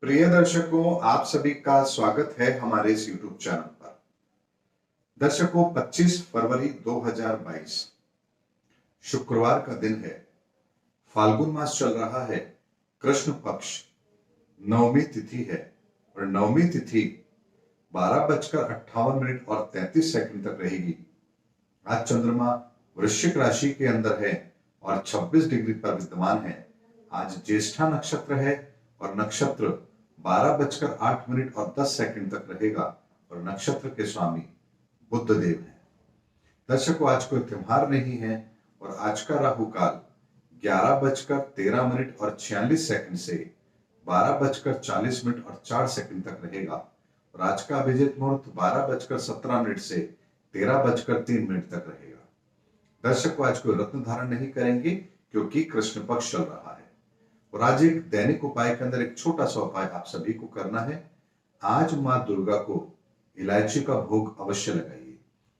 प्रिय दर्शकों, आप सभी का स्वागत है हमारे इस YouTube चैनल पर। दर्शकों, 25 फरवरी 2022 शुक्रवार का दिन है। फाल्गुन मास चल रहा है। कृष्ण पक्ष नवमी तिथि है और नवमी तिथि 12:58 और 33 तक रहेगी। आज चंद्रमा वृश्चिक राशि के अंदर है और 26 डिग्री पर विद्यमान है। आज ज्येष्ठा नक्षत्र है और नक्षत्र 12:08 और 10 तक रहेगा और नक्षत्र के स्वामी बुध देव हैं। दर्शकों, आज कोई त्योहार नहीं है और आज का राहु काल 11:13 और 46 से 12:40 और 4 तक रहेगा और आज का अभिजीत मुहूर्त 12:17 से 13:03 तक रहेगा। दर्शकों, आज कोई रत्न धारण नहीं करेंगे क्योंकि कृष्ण पक्ष चल रहा है। और आज एक दैनिक उपाय के अंदर एक छोटा सा उपाय आप सभी को करना है। आज मां दुर्गा को इलायची का भोग अवश्य लगाइए।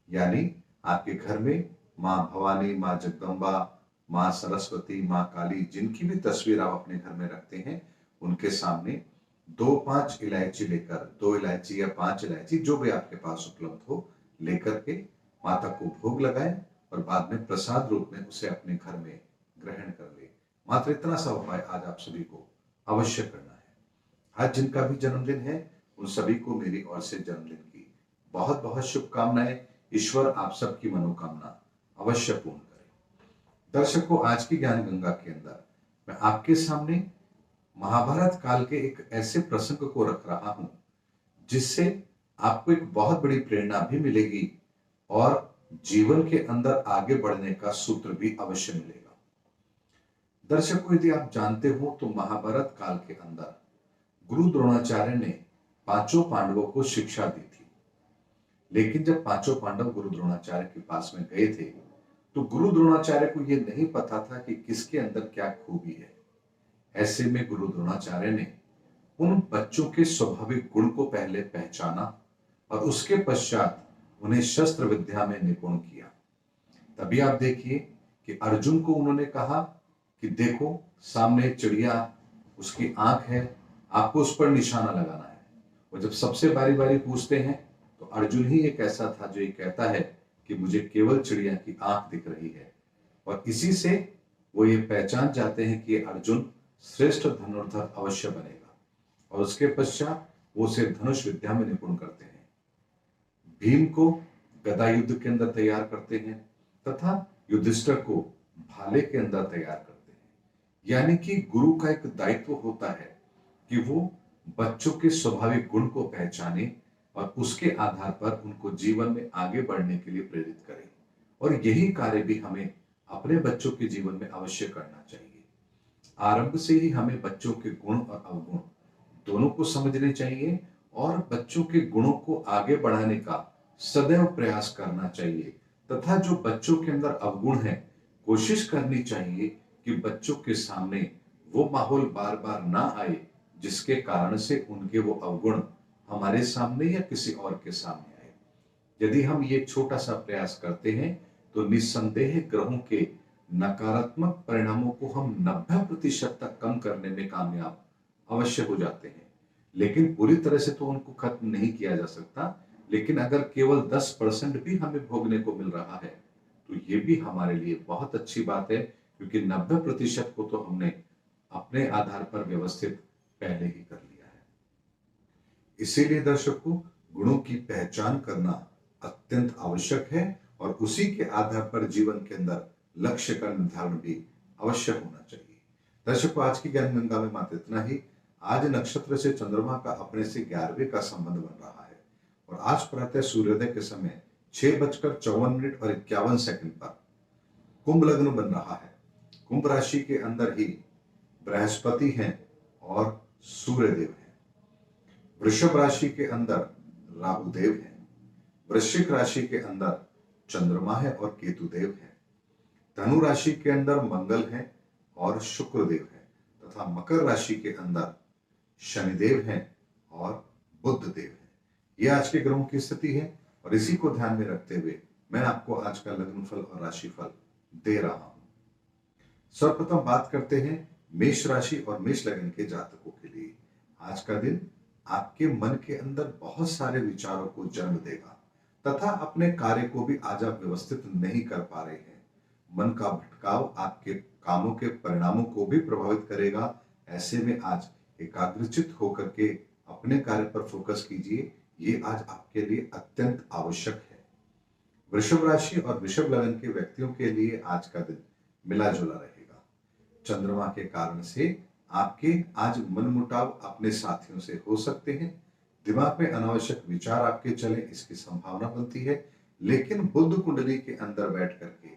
यानी आपके घर में मां भवानी, मां जगदम्बा, मां सरस्वती, मां काली, जिनकी भी तस्वीर आप अपने घर में रखते हैं, उनके सामने 2-5 इलायची लेकर, 2 इलायची या 5 इलायची जो भी आपके पास उपलब्ध हो, लेकर के माता को भोग लगाएं और बाद में प्रसाद रूप में उसे अपने घर में ग्रहण कर ले। मात्र इतना सा उपाय आज आप सभी को अवश्य करना है। आज जिनका भी जन्मदिन है, उन सभी को मेरी ओर से जन्मदिन की बहुत बहुत शुभकामनाएं। ईश्वर आप सबकी मनोकामना अवश्य पूर्ण करे। दर्शकों, आज की ज्ञान गंगा के अंदर मैं आपके सामने महाभारत काल के एक ऐसे प्रसंग को रख रहा हूं जिससे आपको एक बहुत बड़ी प्रेरणा भी मिलेगी और जीवन के अंदर आगे बढ़ने का सूत्र भी अवश्य मिलेगा। दर्शकों, यदि आप जानते हो तो महाभारत काल के अंदर गुरु द्रोणाचार्य ने 5 पांडवों को शिक्षा दी थी। लेकिन जब 5 पांडव गुरु द्रोणाचार्य के पास में गए थे तो गुरु द्रोणाचार्य को यह नहीं पता था कि किसके अंदर क्या खूबी है। ऐसे में गुरु द्रोणाचार्य ने उन बच्चों के स्वाभाविक गुण को पहले पहचाना और उसके पश्चात उन्हें शस्त्र विद्या में निपुण किया। तभी आप देखिए कि अर्जुन को उन्होंने कहा कि देखो, सामने चिड़िया, उसकी आंख है, आपको उस पर निशाना लगाना है। और जब सबसे बारी बारी पूछते हैं तो अर्जुन ही एक ऐसा था जो ये कहता है कि मुझे केवल चिड़िया की आंख दिख रही है। और इसी से वो ये पहचान जाते हैं कि अर्जुन श्रेष्ठ धनुर्धर अवश्य बनेगा और उसके पश्चात वो उसे धनुष विद्या में निपुण करते हैं। भीम को गदा युद्ध के अंदर तैयार करते हैं तथा युधिष्ठिर को भाले के अंदर तैयार करते हैं। यानी कि गुरु का एक दायित्व होता है कि वो बच्चों के स्वाभाविक गुण को पहचाने और उसके आधार पर उनको जीवन में आगे बढ़ने के लिए प्रेरित करे। और यही कार्य भी हमें अपने बच्चों के जीवन में अवश्य करना चाहिए। आरंभ से ही हमें बच्चों के गुण और अवगुण दोनों को समझने चाहिए और बच्चों के गुणों को आगे बढ़ाने का सदैव प्रयास करना चाहिए। तथा जो बच्चों के अंदर अवगुण है, कोशिश करनी चाहिए कि बच्चों के सामने वो माहौल बार बार ना आए जिसके कारण से उनके वो अवगुण हमारे सामने या किसी और के सामने आए। यदि हम ये छोटा सा प्रयास करते हैं तो निस्संदेह ग्रहों के नकारात्मक परिणामों को हम 90% तक कम करने में कामयाब अवश्य हो जाते हैं। लेकिन पूरी तरह से तो उनको खत्म नहीं किया जा सकता। लेकिन अगर केवल 10% भी हमें भोगने को मिल रहा है तो ये भी हमारे लिए बहुत अच्छी बात है, क्योंकि 90% को तो हमने अपने आधार पर व्यवस्थित पहले ही कर लिया है। इसीलिए दर्शकों, गुणों की पहचान करना अत्यंत आवश्यक है और उसी के आधार पर जीवन के अंदर लक्ष्य का निर्धारण भी अवश्य होना चाहिए। दर्शकों, आज की ज्ञान गंगा में मात्र इतना ही। आज नक्षत्र से चंद्रमा का अपने से 11वें का संबंध बन रहा है और आज प्रातः सूर्योदय के समय 6:54 और 51 पर कुंभ लग्न बन रहा है। कुंभ राशि के अंदर ही बृहस्पति हैं और सूर्यदेव हैं। वृषभ राशि के अंदर राहुदेव हैं। वृश्चिक राशि के अंदर चंद्रमा है और केतुदेव है। धनु राशि के अंदर मंगल है और शुक्रदेव है तथा मकर राशि के अंदर शनिदेव हैं और बुध देव हैं। यह आज के ग्रहों की स्थिति है और इसी को ध्यान में रखते हुए मैं आपको आज का लग्नफल और राशिफल दे रहा हूं। सर्वप्रथम बात करते हैं मेष राशि और मेष लग्न के जातकों के लिए। आज का दिन आपके मन के अंदर बहुत सारे विचारों को जन्म देगा तथा अपने कार्य को भी आज आप व्यवस्थित नहीं कर पा रहे हैं। मन का भटकाव आपके कामों के परिणामों को भी प्रभावित करेगा। ऐसे में आज एकाग्रचित होकर के अपने कार्य पर फोकस कीजिए। ये आज आपके लिए अत्यंत आवश्यक है। वृषभ राशि और वृषभ लग्न के व्यक्तियों के लिए आज का दिन मिला जुला रहेगा। चंद्रमा के कारण से आपके आज मनमुटाव अपने साथियों से हो सकते हैं। दिमाग में अनावश्यक विचार आपके चले इसकी संभावना बनती है, लेकिन बुध कुंडली के अंदर बैठ करके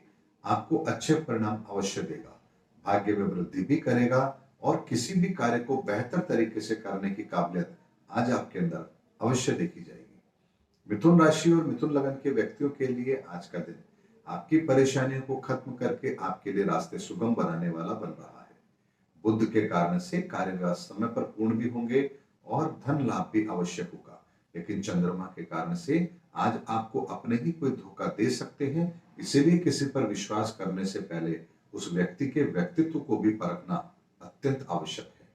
आपको अच्छे परिणाम अवश्य देगा। भाग्य में वृद्धि भी करेगा और किसी भी कार्य को बेहतर तरीके से करने की काबिलियत आज आपके अंदर अवश्य देखी जाएगी। मिथुन राशि और मिथुन लग्न के व्यक्तियों के लिए आज का दिन आपकी परेशानियों को खत्म करके आपके लिए रास्ते सुगम बनाने वाला बन रहा है। बुध के कारण से कार्य समय पर पूर्ण भी होंगे और धन लाभ भी आवश्यक होगा, लेकिन चंद्रमा के कारण से आज आपको अपने ही कोई धोखा दे सकते हैं। इसीलिए किसी पर विश्वास करने से पहले उस व्यक्ति के व्यक्तित्व को भी परखना अत्यंत आवश्यक है।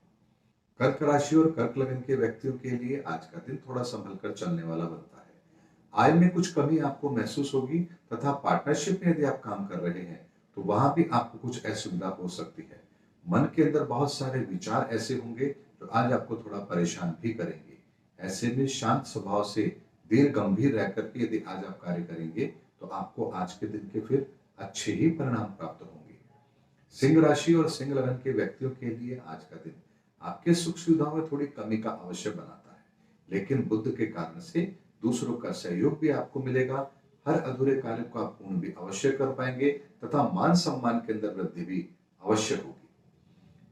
कर्क राशि और कर्क लग्न के व्यक्तियों के लिए आज का दिन थोड़ा संभल कर चलने वाला बनता है। आय में कुछ कमी आपको महसूस होगी तथा पार्टनरशिप में यदि आप काम कर रहे हैं तो वहां भी आपको कुछ असुविधा हो सकती है। मन के अंदर बहुत सारे विचार ऐसे होंगे जो आज आपको थोड़ा परेशान भी करेंगे। ऐसे में शांत स्वभाव से दीर्घ गंभीर रह करके यदि आज आप कार्य करेंगे तो आपको आज के दिन के फिर अच्छे ही परिणाम प्राप्त होंगे। सिंह राशि और सिंह लग्न के व्यक्तियों के लिए आज का दिन आपके सुख सुविधाओं में थोड़ी कमी का अवश्य बनाता है, लेकिन बुध के कारण से दूसरों का सहयोग भी आपको मिलेगा। हर अधूरे कार्य को आप पूर्ण भी अवश्य कर पाएंगे तथा मान सम्मान के अंदर वृद्धि भी अवश्य होगी।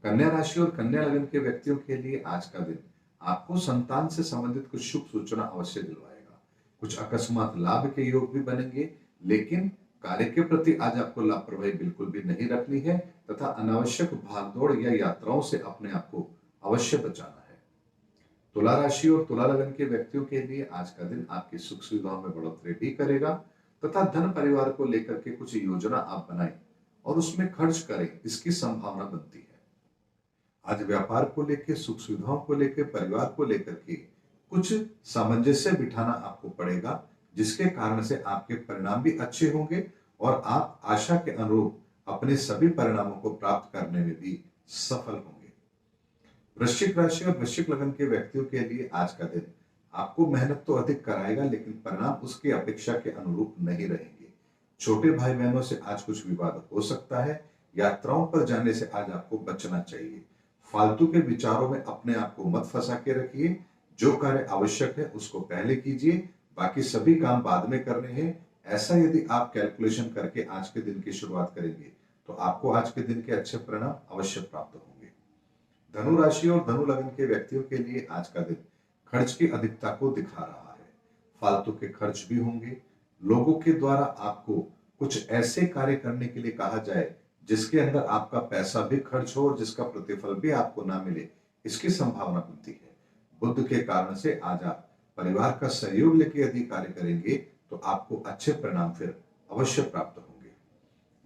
कन्या राशि और कन्या लग्न के व्यक्तियों के लिए आज का दिन आपको संतान से संबंधित कुछ शुभ सूचना अवश्य दिलवाएगा। कुछ अकस्मात लाभ के योग भी बनेंगे, लेकिन कार्य के प्रति आज आपको लापरवाही बिल्कुल भी नहीं रखनी है तथा अनावश्यक भागदौड़ या यात्राओं से अपने आप को अवश्य बचाना है। तुला राशि और तुला लग्न के व्यक्तियों के लिए आज का दिन आपकी सुख सुविधाओं में बढ़ोतरी भी करेगा तथा धन परिवार को लेकर के कुछ योजना आप बनाएं और उसमें खर्च करें, इसकी संभावना बनती है। आज व्यापार को लेकर, सुख सुविधाओं को लेकर, परिवार को लेकर के कुछ सामंजस्य बिठाना आपको पड़ेगा, जिसके कारण से आपके परिणाम भी अच्छे होंगे और आप आशा के अनुरूप अपने सभी परिणामों को प्राप्त करने में भी सफल होंगे। वृश्चिक राशि और वृश्चिक लग्न के व्यक्तियों के लिए आज का दिन आपको मेहनत तो अधिक कराएगा, लेकिन परिणाम उसकी अपेक्षा के अनुरूप नहीं रहेंगे। छोटे भाई बहनों से आज कुछ विवाद हो सकता है। यात्राओं पर जाने से आज आपको बचना चाहिए। फालतू के विचारों में अपने आप को मत फंसा के रखिए। जो कार्य आवश्यक है उसको पहले कीजिए, बाकी सभी काम बाद में करने हैं। ऐसा यदि आप कैलकुलेशन करके आज के दिन की शुरुआत करेंगे तो आपको आज के दिन के अच्छे परिणाम अवश्य प्राप्त होंगे। धनु राशि और धनु लग्न के व्यक्तियों के लिए आज का दिन खर्च की अधिकता को दिखा रहा है। फालतू के खर्च भी होंगे। लोगों के द्वारा आपको कुछ ऐसे कार्य करने के लिए कहा जाए जिसके अंदर आपका पैसा भी खर्च हो और जिसका प्रतिफल भी आपको ना मिले, इसकी संभावना बनती है। बुध के कारण से आज आप परिवार का सहयोग लेकर यदि कार्य करेंगे तो आपको अच्छे परिणाम फिर अवश्य प्राप्त होंगे।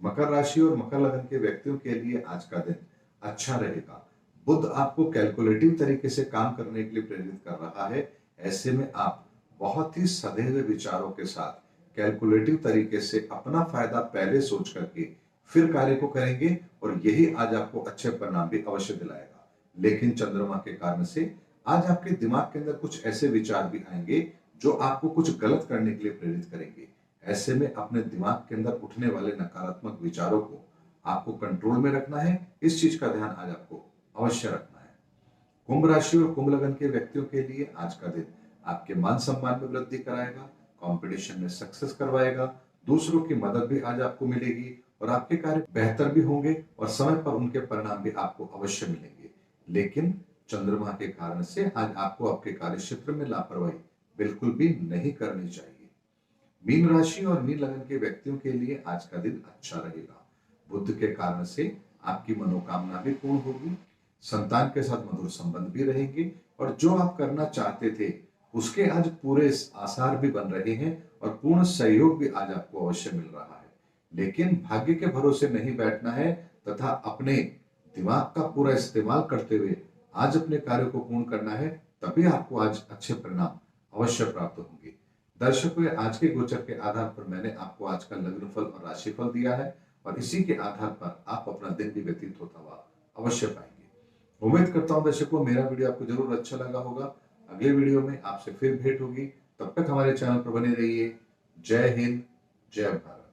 मकर राशि और मकर लग्न के व्यक्तियों के लिए आज का दिन अच्छा रहेगा। बुध आपको कैलकुलेटिव तरीके से काम करने के लिए प्रेरित कर रहा है। ऐसे में आप बहुत ही सधे हुए विचारों के साथ कैलकुलेटिव तरीके से अपना फायदा पहले सोच करके फिर कार्य को करेंगे और यही आज आपको अच्छे परिणाम भी अवश्य दिलाएगा। लेकिन चंद्रमा के कारण से आज आपके दिमाग के अंदर कुछ ऐसे विचार भी आएंगे जो आपको कुछ गलत करने के लिए प्रेरित करेंगे। ऐसे में अपने दिमाग के अंदर उठने वाले नकारात्मक विचारों को आपको कंट्रोल में रखना है। इस चीज का ध्यान आज आपको अवश्य रखना है। कुंभ राशि और कुंभ लग्न के व्यक्तियों के लिए आज का दिन आपके मान सम्मान में वृद्धि कराएगा, कंपटीशन में सक्सेस करवाएगा। दूसरों की मदद भी आज आपको मिलेगी और आपके कार्य बेहतर भी होंगे और समय पर उनके परिणाम भी आपको अवश्य मिलेंगे। लेकिन चंद्रमा के कारण से आज आपको आपके कार्य क्षेत्र में लापरवाही बिल्कुल भी नहीं करनी चाहिए। मीन राशि और मीन लग्न के व्यक्तियों के लिए आज का दिन अच्छा रहेगा। बुध के कारण से आपकी मनोकामना भी पूर्ण होगी। संतान के साथ मधुर संबंध भी रहेंगे और जो आप करना चाहते थे उसके आज पूरे आसार भी बन रहे हैं और पूर्ण सहयोग भी आज आपको अवश्य मिल रहा है। लेकिन भाग्य के भरोसे नहीं बैठना है तथा अपने दिमाग का पूरा इस्तेमाल करते हुए आज अपने कार्यों को पूर्ण करना है, तभी आपको आज अच्छे परिणाम अवश्य प्राप्त होंगे। दर्शकों, आज के गोचर के आधार पर मैंने आपको आज का लग्नफल और राशिफल दिया है और इसी के आधार पर आप अपना दिन भी व्यतीत होता हुआ अवश्य पाएंगे। उम्मीद करता हूं दर्शकों मेरा वीडियो आपको जरूर अच्छा लगा होगा। अगले वीडियो में आपसे फिर भेंट होगी, तब तक हमारे चैनल पर बने रहिए। जय हिंद, जय भारत।